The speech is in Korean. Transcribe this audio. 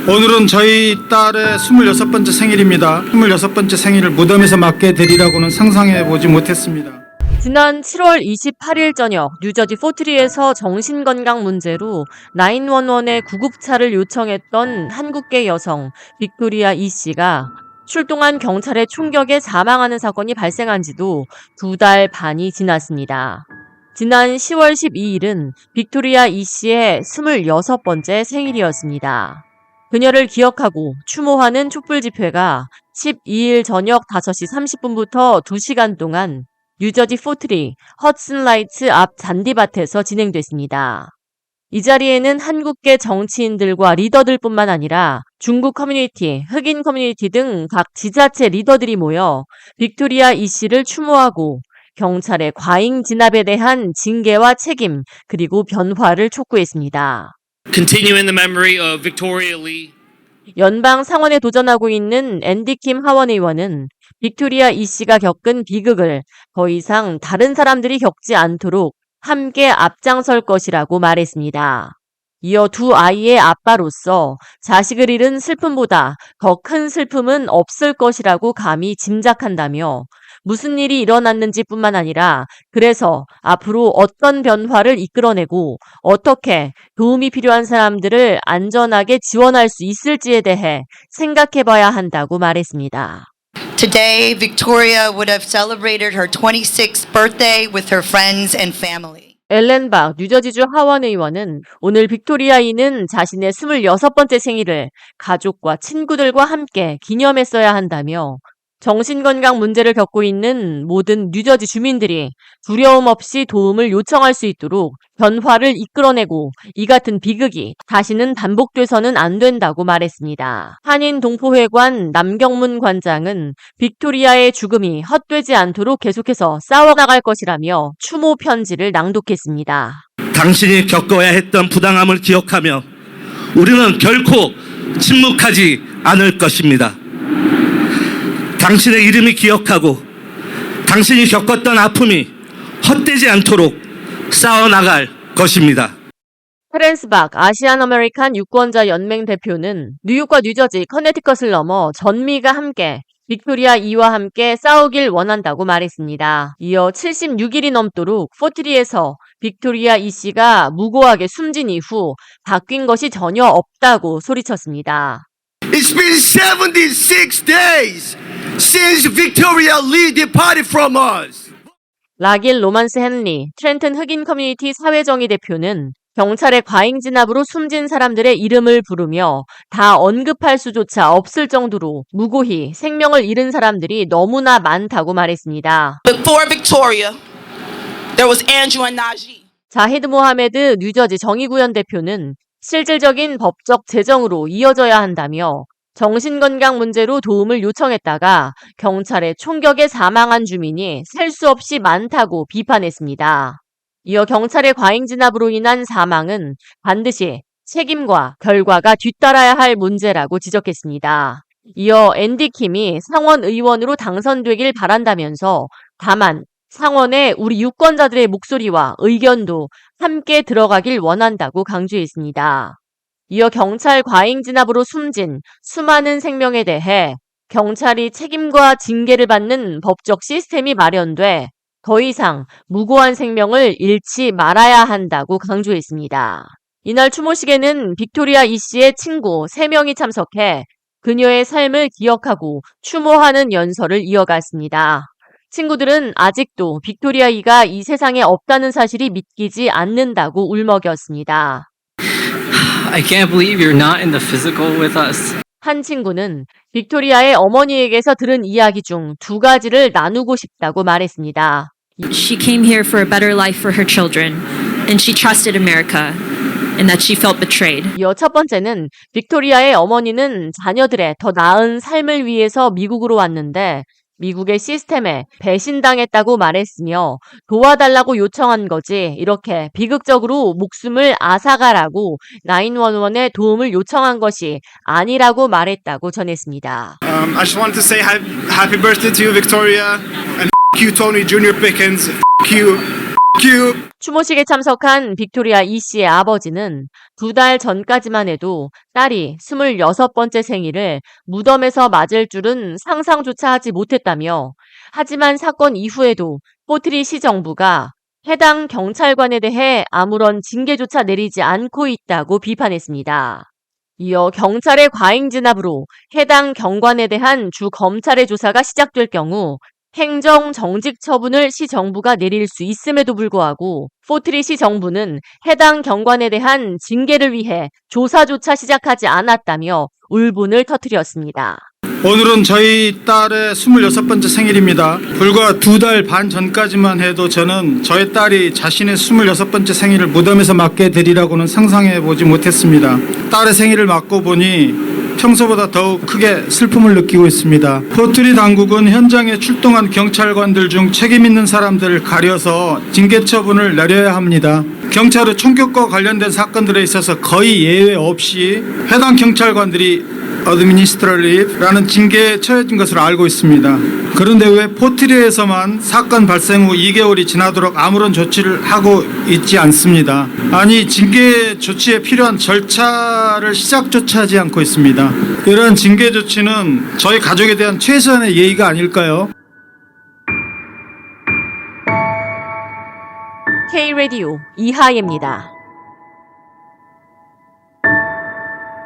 오늘은 저희 딸의 26번째 생일입니다. 26번째 생일을 무덤에서 맞게 되리라고는 상상해보지 못했습니다. 지난 7월 28일 저녁 뉴저지 포트리에서 정신건강 문제로 911에 구급차를 요청했던 한국계 여성 빅토리아 이 씨가 출동한 경찰의 총격에 사망하는 사건이 발생한 지도 2달 반이 지났습니다. 지난 10월 12일은 빅토리아 이 씨의 26번째 생일이었습니다. 그녀를 기억하고 추모하는 촛불 집회가 12일 저녁 5시 30분부터 2시간 동안 뉴저지 포트리 허슨 라이츠 앞 잔디밭에서 진행됐습니다. 이 자리에는 한국계 정치인들과 리더들뿐만 아니라 중국 커뮤니티, 흑인 커뮤니티 등 각 지자체 리더들이 모여 빅토리아 이 씨를 추모하고 경찰의 과잉 진압에 대한 징계와 책임 그리고 변화를 촉구했습니다. Continuing the memory of Victoria Lee. 연방 상원에 도전하고 있는 앤디 킴 하원 의원은 빅토리아 이 씨가 겪은 비극을 더 이상 다른 사람들이 겪지 않도록 함께 앞장설 것이라고 말했습니다. 이어 두 아이의 아빠로서 자식을 잃은 슬픔보다 더 큰 슬픔은 없을 것이라고 감히 짐작한다며 무슨 일이 일어났는지 뿐만 아니라 그래서 앞으로 어떤 변화를 이끌어내고 어떻게 도움이 필요한 사람들을 안전하게 지원할 수 있을지에 대해 생각해봐야 한다고 말했습니다. Today, Victoria would have celebrated her 26th birthday with her friends and family. 엘렌 박 뉴저지주 하원 의원은 오늘 빅토리아이는 자신의 26번째 생일을 가족과 친구들과 함께 기념했어야 한다며 정신건강 문제를 겪고 있는 모든 뉴저지 주민들이 두려움 없이 도움을 요청할 수 있도록 변화를 이끌어내고 이 같은 비극이 다시는 반복돼서는 안 된다고 말했습니다. 한인 동포회관 남경문 관장은 빅토리아의 죽음이 헛되지 않도록 계속해서 싸워나갈 것이라며 추모 편지를 낭독했습니다. 당신이 겪어야 했던 부당함을 기억하며 우리는 결코 침묵하지 않을 것입니다. 당신의 이름이 기억하고 당신이 겪었던 아픔이 헛되지 않도록 싸워나갈 것입니다. 테렌스 박 아시안 아메리칸 유권자 연맹 대표는 뉴욕과 뉴저지, 커네티컷을 넘어 전미가 함께 빅토리아 이와 함께 싸우길 원한다고 말했습니다. 이어 76일이 넘도록 포트리에서 빅토리아 이 씨가 무고하게 숨진 이후 바뀐 것이 전혀 없다고 소리쳤습니다. It's been 76 days since Victoria Lee departed from us. 라길 로만스 헨리, 트렌튼 흑인 커뮤니티 사회정의 대표는 경찰의 과잉 진압으로 숨진 사람들의 이름을 부르며 다 언급할 수조차 없을 정도로 무고히 생명을 잃은 사람들이 너무나 많다고 말했습니다. Before Victoria, there was Andrew and Najee. 자히드 모하메드 뉴저지 정의구현 대표는 실질적인 법적 재정으로 이어져야 한다며 정신건강 문제로 도움을 요청했다가 경찰의 총격에 사망한 주민이 셀 수 없이 많다고 비판했습니다. 이어 경찰의 과잉 진압으로 인한 사망은 반드시 책임과 결과가 뒤따라야 할 문제라고 지적했습니다. 이어 앤디 킴이 상원 의원으로 당선되길 바란다면서 다만 상원에 우리 유권자들의 목소리와 의견도 함께 들어가길 원한다고 강조했습니다. 이어 경찰 과잉 진압으로 숨진 수많은 생명에 대해 경찰이 책임과 징계를 받는 법적 시스템이 마련돼 더 이상 무고한 생명을 잃지 말아야 한다고 강조했습니다. 이날 추모식에는 빅토리아 이 씨의 친구 3명이 참석해 그녀의 삶을 기억하고 추모하는 연설을 이어갔습니다. 친구들은 아직도 빅토리아 이가 이 세상에 없다는 사실이 믿기지 않는다고 울먹였습니다. I can't believe you're not in the physical with us. 한 친구는 빅토리아의 어머니에게서 들은 이야기 중 2가지를 나누고 싶다고 말했습니다. She came here for a better life for her children, and she trusted America, and that she felt betrayed. 이어 첫 번째는 빅토리아의 어머니는 자녀들의 더 나은 삶을 위해서 미국으로 왔는데 미국의 시스템에 배신당했다고 말했으며 도와달라고 요청한 거지 이렇게 비극적으로 목숨을 앗아가라고 911에 도움을 요청한 것이 아니라고 말했다고 전했습니다. I just wanted to say happy birthday to you, Victoria, and you, Tony Jr. Pickens, you Q. 추모식에 참석한 빅토리아 이 씨의 아버지는 2달 전까지만 해도 딸이 26번째 생일을 무덤에서 맞을 줄은 상상조차 하지 못했다며, 하지만 사건 이후에도 포트리 시 정부가 해당 경찰관에 대해 아무런 징계조차 내리지 않고 있다고 비판했습니다. 이어 경찰의 과잉 진압으로 해당 경관에 대한 주 검찰의 조사가 시작될 경우 행정 정직 처분을 시 정부가 내릴 수 있음에도 불구하고 포트리 시 정부는 해당 경관에 대한 징계를 위해 조사조차 시작하지 않았다며 울분을 터뜨렸습니다. 오늘은 저희 딸의 26번째 생일입니다. 불과 2달 반 전까지만 해도 저는 저희 딸이 자신의 26번째 생일을 무덤에서 맞게 되리라고는 상상해 보지 못했습니다. 딸의 생일을 맞고 보니 평소보다 더욱 크게 슬픔을 느끼고 있습니다. 포트리 당국은 현장에 출동한 경찰관들 중 책임 있는 사람들을 가려서 징계 처분을 내려야 합니다. 경찰의 총격과 관련된 사건들에 있어서 거의 예외 없이 해당 경찰관들이 administrativ라는 징계에 처해진 것으로 알고 있습니다. 그런데 왜 포트리에서만 사건 발생 후 2개월이 지나도록 아무런 조치를 하고 있지 않습니다. 아니, 징계 조치에 필요한 절차를 시작조차 하지 않고 있습니다. 이런 징계 조치는 저희 가족에 대한 최소한의 예의가 아닐까요? K-라디오 이하예입니다.